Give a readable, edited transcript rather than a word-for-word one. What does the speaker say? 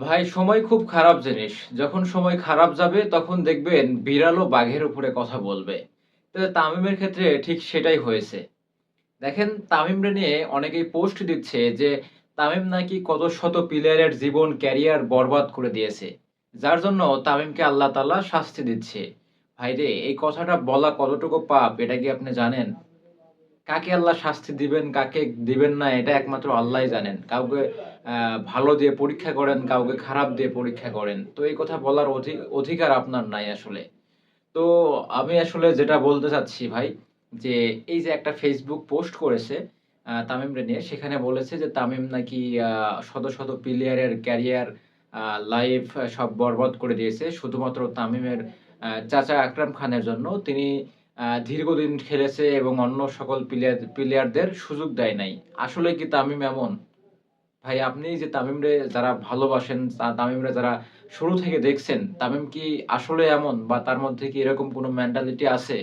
ভাই সময় খুব খারাপ জিনিস। যখন সময় খারাপ যাবে তখন দেখবেন বিড়ালও বাঘের উপরে কথা বলবে। তো তামিমের ক্ষেত্রে ঠিক সেটাই হয়েছে। দেখেন তামিমরে নিয়ে অনেকেই পোস্ট দিচ্ছে যে তামিম নাকি কত শত প্লেয়ারের জীবন ক্যারিয়ার বরবাদ করে দিয়েছে। যার জন্য তামিমকে আল্লাহ তাআলা শাস্তি দিচ্ছে। ভাইরে এই কথাটা বলা কতটুকু পাপ এটা কি আপনি জানেন? কাকে আল্লাহ শাস্তি দিবেন, কাকে দিবেন না এটা একমাত্র আল্লাহই জানেন। কাউকে আ ভালো দিয়ে পরীক্ষা করেন, কাউকে খারাপ দিয়ে পরীক্ষা করেন। তো এই কথা বলার অধিকার আপনার নাই আসলে। তো আমি আসলে যেটা বলতে চাচ্ছি ভাই, যে এই যে একটা Facebook পোস্ট করেছে তামিমরে নিয়ে, সেখানে বলেছে যে তামিম নাকি আ শত, শত প্লেয়ারের ক্যারিয়ার আ লাইফ সব বরবাদ করে দিয়েছে। শুধুমাত্র তামিমের চাচা আকরাম খানের জন্য। তিনি দীর্ঘদিন খেলেছে এবং অন্য সকল প্লেয়ারদের সুযোগ দেয় নাই। আসলে কি তামিম এমন? ভাই আপনি যে তামিমরে যারা ভালোবাসেন, তামিমরে যারা শুরু থেকে দেখছেন, তামিম কি আসলে এমন বা তার মধ্যে কি এরকম কোনো মেন্টালিটি আছে?